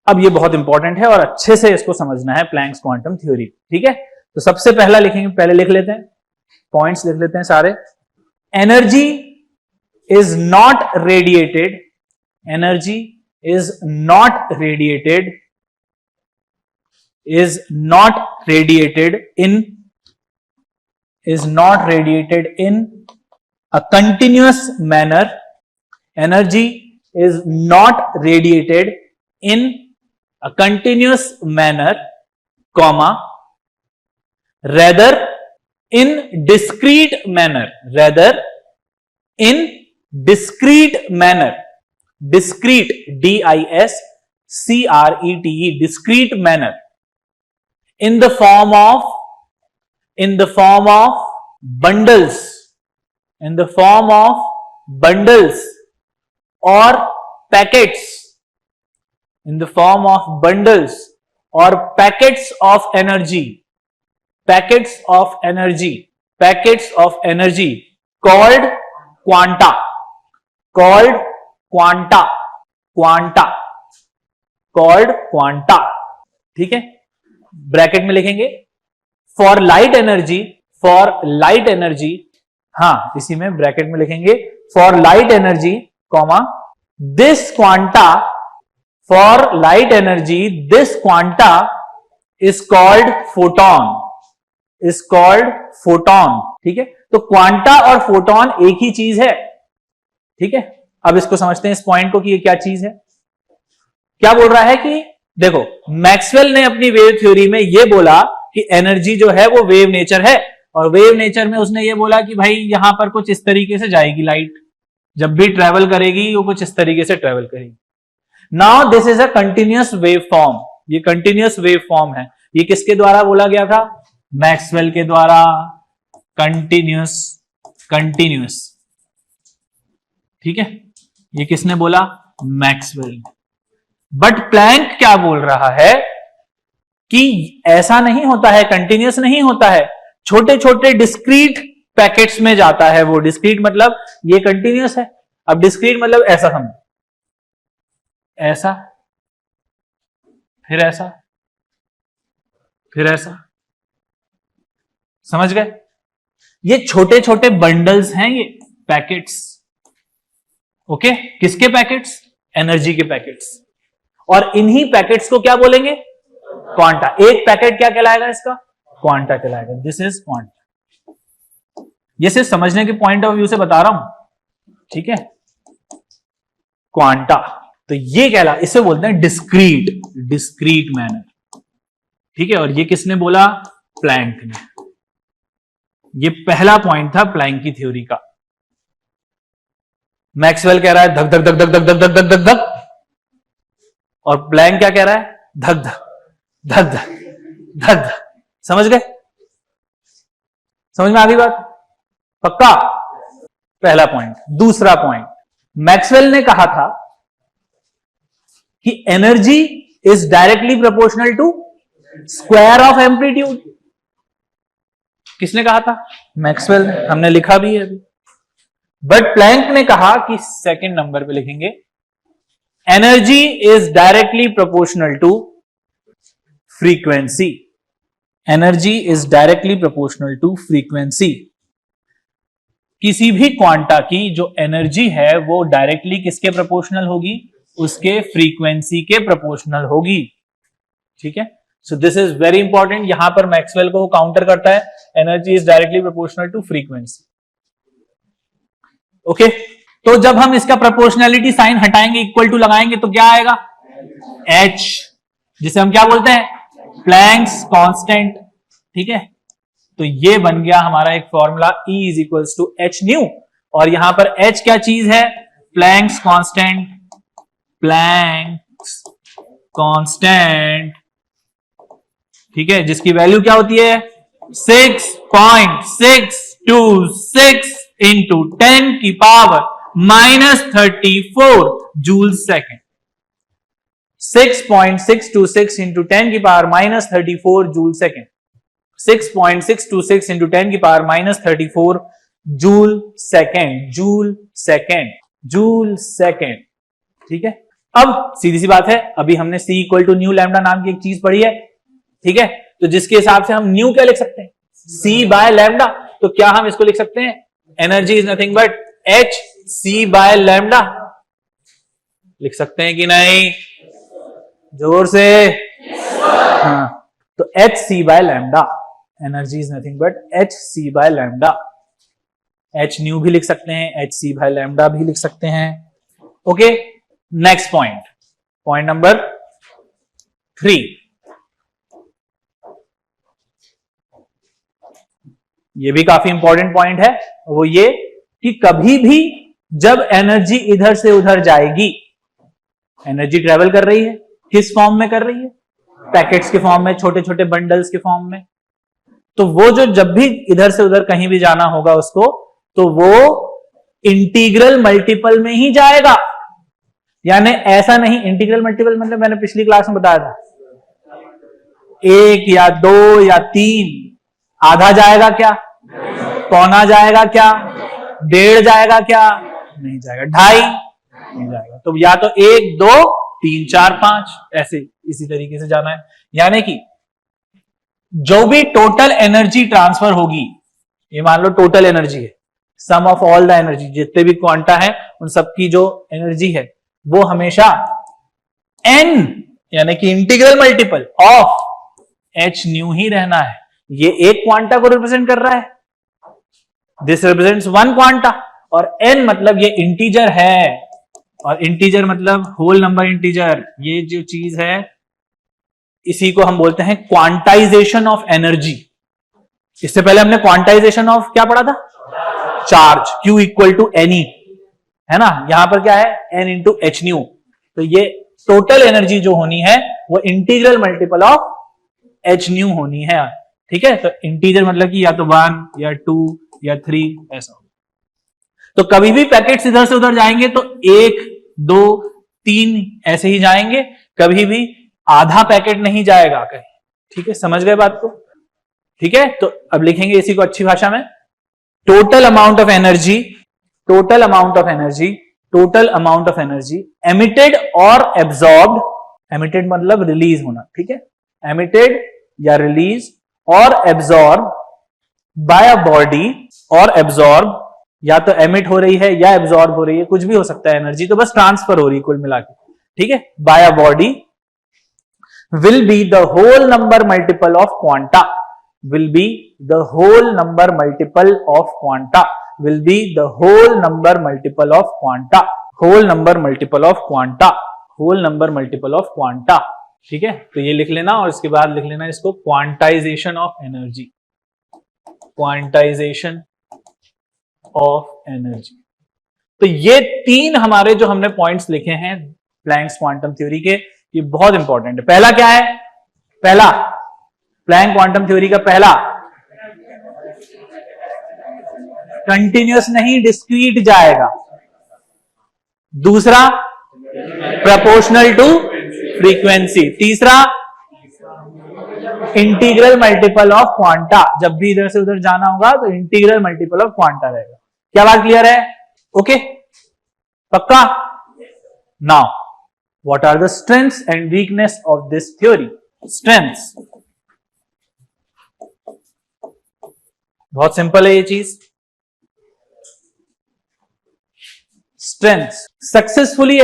अब ये बहुत इंपॉर्टेंट है और अच्छे से इसको समझना है, प्लैंक्स क्वांटम थ्योरी। ठीक है, तो सबसे पहला लिखेंगे, पहले लिख लेते हैं, पॉइंट्स लिख लेते हैं सारे। Energy is not radiated, energy is not radiated, is not radiated in, is not radiated in a continuous manner. Energy is not radiated in a continuous manner, comma, rather in discrete manner, rather in discrete manner, discrete, D-I-S-C-R-E-T-E, discrete manner, in the form of bundles, in the form of bundles or packets, in the form of bundles or packets of energy, packets of energy, packets of energy called quanta, called quanta, quanta, called quanta। ठीक है, bracket में लिखेंगे for light energy, for light energy, हाँ इसी में bracket में लिखेंगे for light energy, comma, this quanta, for light energy this quanta is called photon, is called photon. ठीक है, तो क्वांटा और फोटॉन एक ही चीज है। ठीक है, अब इसको समझते हैं इस पॉइंट को कि ये क्या चीज है। क्या बोल रहा है कि देखो, मैक्सवेल ने अपनी वेव थ्योरी में ये बोला कि एनर्जी जो है वो वेव नेचर है, और वेव नेचर में उसने ये बोला कि भाई यहां पर कुछ इस तरीके से जाएगी लाइट, जब भी ट्रेवल करेगी वो कुछ इस तरीके से ट्रेवल करेगी। Now this is a continuous wave form, ये कंटिन्यूअस वेव फॉर्म है। ये किसके द्वारा बोला गया था? मैक्सवेल के द्वारा। कंटिन्यूअस, कंटिन्यूअस, ठीक है, ये किसने बोला? मैक्सवेल। बट प्लैंक क्या बोल रहा है कि ऐसा नहीं होता है, कंटिन्यूअस नहीं होता है, छोटे छोटे डिस्क्रीट पैकेट्स में जाता है। वो डिस्क्रीट मतलब ये कंटिन्यूअस है, अब डिस्क्रीट मतलब ऐसा समझो, ऐसा, फिर ऐसा, फिर ऐसा, समझ गए? ये छोटे छोटे बंडल्स हैं, ये पैकेट्स। ओके, किसके पैकेट्स? एनर्जी के पैकेट्स। और इन्हीं पैकेट्स को क्या बोलेंगे? क्वांटा। एक पैकेट क्या कहलाएगा इसका? क्वांटा कहलाएगा। This is quanta. ये सिर्फ समझने के पॉइंट ऑफ व्यू से बता रहा हूं, ठीक है? क्वांटा तो ये कहला, इसे बोलते हैं डिस्क्रीट, डिस्क्रीट मैनर, ठीक है। और ये किसने बोला? प्लैंक ने। ये पहला पॉइंट था प्लैंक की थ्योरी का। मैक्सवेल कह रहा है धक धक धक धक धक धक धक धक धक धक, और प्लैंक क्या कह रहा है? धक धक धक धक धक धक। समझ गए? समझ में आ गई बात? पक्का? पहला पॉइंट। दूसरा पॉइंट, मैक्सवेल ने कहा था कि energy is directly proportional to square of amplitude. किसने कहा था? मैक्सवेल ने। हमने लिखा भी है अभी। बट प्लैंक ने कहा कि सेकंड नंबर पे लिखेंगे, energy is directly proportional to frequency. Energy is directly proportional to frequency. किसी भी क्वांटा की जो एनर्जी है वो डायरेक्टली किसके प्रोपोर्शनल होगी? उसके फ्रीक्वेंसी के प्रोपोर्शनल होगी, ठीक है। So this is very important. यहां पर मैक्सवेल को काउंटर करता है, energy is directly proportional to frequency. Okay, तो जब हम इसका प्रोपोर्शनैलिटी साइन हटाएंगे, इक्वल टू लगाएंगे, तो क्या आएगा? H, जिसे हम क्या बोलते हैं? प्लैंक्स कांस्टेंट, ठीक है। तो ये बन गया हमारा एक formula, E is equals to H nu. और यहां पर H क्या चीज है? प्लैंक्स कांस्टेंट, प्लैंक्स कांस्टेंट, ठीक है, जिसकी वैल्यू क्या होती है? 6.626 इंटू 10 की पावर -34 जूल सेकेंड। 6.626 इंटू 10 की पावर -34 जूल सेकेंड। 6.626 इंटू 10 की power -34 joule second, joule second, joule second, ठीक है। अब सीधी सी बात है, अभी हमने C equal to nu lambda नाम की एक चीज पढ़ी है, ठीक है, तो जिसके हिसाब से हम न्यू क्या लिख सकते हैं, C बाय लैम्डा। तो क्या हम इसको लिख सकते हैं, energy is nothing but H C by lambda, लिख सकते हैं कि नहीं, जोर से, हाँ, तो H C by lambda, energy is nothing but H C by lambda. H new भी लिख सकते हैं, H C बाय लैम्डा भी लिख सकते हैं। Okay, next point, point number 3, ये भी काफी इंपॉर्टेंट पॉइंट है, वो ये कि कभी भी जब एनर्जी इधर से उधर जाएगी, एनर्जी ट्रेवल कर रही है, किस फॉर्म में कर रही है, पैकेट्स के फॉर्म में, छोटे छोटे बंडल्स के फॉर्म में, तो वो जो जब भी इधर से उधर कहीं भी जाना होगा उसको, तो वो इंटीग्रल मल्टीपल में ही जाएगा। यानी ऐसा नहीं, इंटीग्रल मल्टीपल मतलब मैंने पिछली क्लास में बताया था, 1 या 2 या 3, आधा जाएगा क्या, पौना जाएगा क्या, 1.5 जाएगा क्या, नहीं जाएगा, 2.5 नहीं जाएगा। तो या तो 1 2 3 4 5 ऐसे इसी तरीके से जाना है। यानी कि जो भी टोटल एनर्जी ट्रांसफर होगी, ये मान लो टोटल एनर्जी है, सम ऑफ ऑल द एनर्जी, जितने भी क्वांटा है उन सबकी जो एनर्जी है वो हमेशा n यानी कि integral multiple of h nu ही रहना है। ये एक क्वांटा को रिप्रेजेंट कर रहा है, दिस रिप्रेजेंट्स वन क्वांटा, और n मतलब ये इंटीजर है, और इंटीजर मतलब होल नंबर इंटीजर, ये जो चीज है इसी को हम बोलते हैं क्वांटाइजेशन ऑफ एनर्जी। इससे पहले हमने क्वांटाइजेशन ऑफ क्या पढ़ा था, charge, Q equal to n e, है ना, यहां पर क्या है, n इंटू एच न्यू। तो ये टोटल एनर्जी जो होनी है वो integral multiple of H new होनी है, ठीक है। तो इंटीजर मतलब कि या तो 1 या 2 या 3 ऐसा हो। तो कभी भी पैकेट्स इधर से उधर जाएंगे तो 1 2 3 ऐसे ही जाएंगे, कभी भी आधा पैकेट नहीं जाएगा कहीं, ठीक है, समझ गए बात को, ठीक है। तो अब लिखेंगे इसी को अच्छी भाषा में, total amount of energy, total amount of energy, total amount of energy emitted और एब्जॉर्ब्ड, एमिटेड मतलब रिलीज होना, ठीक है, एमिटेड या रिलीज और एब्जॉर्ब बाय अ बॉडी, और एब्जॉर्ब या तो एमिट हो रही है या एब्जॉर्ब हो रही है, कुछ भी हो सकता है एनर्जी, तो बस ट्रांसफर हो रही है कुल मिला के, ठीक है, by a body will be the whole number multiple of quanta, will be the whole number multiple of quanta, will be the whole number multiple of quanta, whole number multiple of quanta, whole number multiple of quanta, ठीक है। तो ये लिख लेना और इसके बाद लिख लेना इसको quantization of energy, quantization of energy. तो ये 3 हमारे जो हमने पॉइंट्स लिखे हैं प्लैंक्स क्वांटम थ्योरी के, ये बहुत इंपॉर्टेंट है। पहला क्या है, पहला प्लैंक क्वांटम थ्योरी का पहला, कंटिन्यूअस नहीं डिस्क्रीट जाएगा। दूसरा प्रोपोर्शनल टू फ्रीक्वेंसी। तीसरा इंटीग्रल मल्टीपल ऑफ क्वांटा, जब भी इधर से उधर जाना होगा तो इंटीग्रल मल्टीपल ऑफ क्वांटा रहेगा। क्या बात क्लियर है, ओके, पक्का। Now what are the strengths and weakness of this theory? Strengths, बहुत सिंपल है ये चीज। Strengths, successfully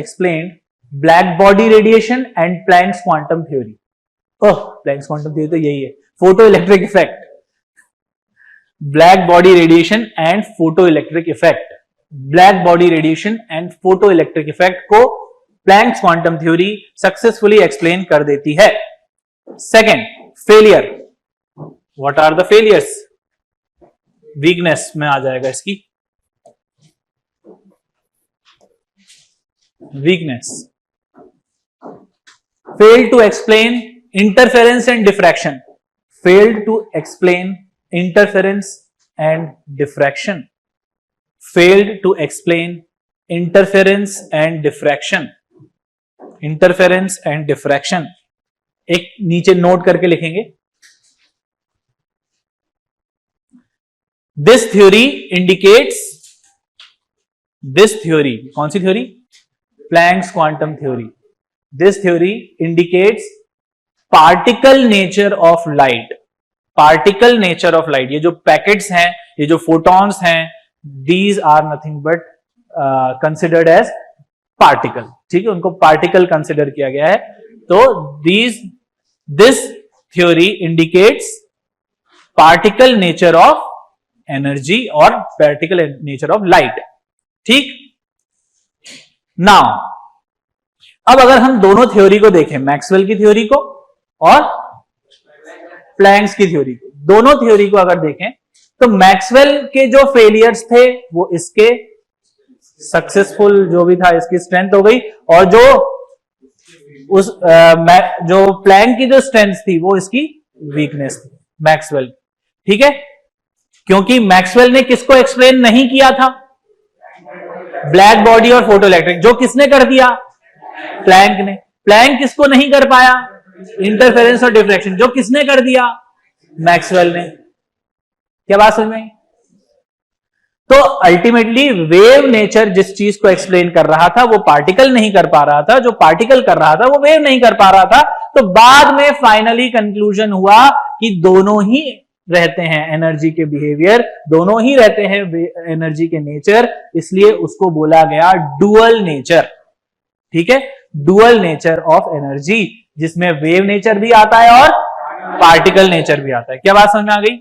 explained black body radiation and Planck's quantum theory। Oh, Planck's quantum theory तो यही है, photoelectric effect, black body radiation and photoelectric effect, black body radiation and photoelectric effect को Planck's quantum theory successfully explain कर देती है। Second, failure, what are the failures, weakness में आ जाएगा इसकी, weakness, failed to explain interference and diffraction, failed to explain interference and diffraction, failed to explain interference and diffraction, interference and diffraction। एक नीचे note करके लिखेंगे, this theory indicates this theory, कौन सी थ्योरी? Planck's quantum theory. This theory indicates particle nature of light. Particle nature of light, ये जो packets हैं, ये जो फोटॉन्स हैं, these are nothing but considered as particle. ठीक है, उनको पार्टिकल कंसिडर किया गया है. तो this theory indicates particle nature of energy और पार्टिकल नेचर ऑफ लाइट. ठीक. नाउ अब अगर हम दोनों थ्योरी को देखें, मैक्सवेल की थ्योरी को और प्लैंक्स की थ्योरी को, दोनों थ्योरी को अगर देखें तो मैक्सवेल के जो फेलियर्स थे वो इसके सक्सेसफुल, जो भी था इसकी स्ट्रेंथ हो गई, और जो प्लैंक की जो स्ट्रेंथ थी वो इसकी वीकनेस थी, मैक्सवेल. ठीक है, क्योंकि मैक्सवेल ने किसको एक्सप्लेन नहीं किया था? ब्लैक बॉडी और फोटो इलेक्ट्रिक. जो किसने कर दिया? प्लैंक ने. प्लैंक किसको नहीं कर पाया? इंटरफेरेंस और डिफ्रैक्शन. जो किसने कर दिया? मैक्सवेल ने. क्या बात समझ में? तो अल्टीमेटली वेव नेचर जिस चीज को एक्सप्लेन कर रहा था वो पार्टिकल नहीं कर पा रहा था, जो पार्टिकल कर रहा था वो वेव नहीं कर पा रहा था. तो बाद में फाइनली कंक्लूजन हुआ कि दोनों ही रहते हैं एनर्जी के बिहेवियर, दोनों ही रहते हैं एनर्जी के नेचर, इसलिए उसको बोला गया डुअल नेचर. ठीक है, डुअल नेचर ऑफ एनर्जी, जिसमें वेव नेचर भी आता है और पार्टिकल नेचर भी आता है. क्या बात समझ में आ गई?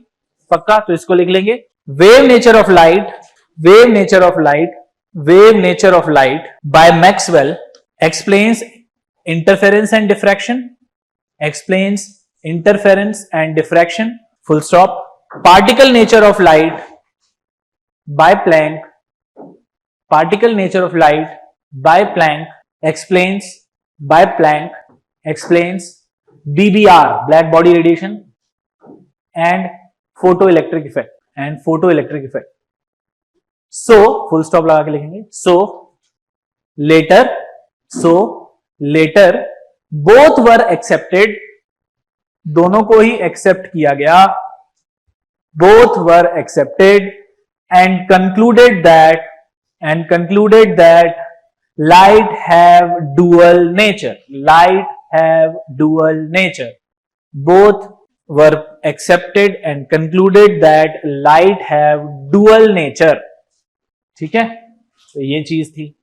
पक्का? तो इसको लिख लेंगे. Wave nature of light, wave nature of light, wave nature of light by Maxwell explains interference and diffraction, explains interference and diffraction, full stop. Particle nature of light by Planck, particle nature of light by Planck explains, by Planck explains BBR, black body radiation, and photoelectric effect, and photoelectric effect. So full stop लगा के लिखेंगे. So later both were accepted, दोनों को ही accept किया गया. Both were accepted and concluded that light have dual nature. Light have dual nature. Both were accepted and concluded that light have dual nature. ठीक है, तो ये चीज थी.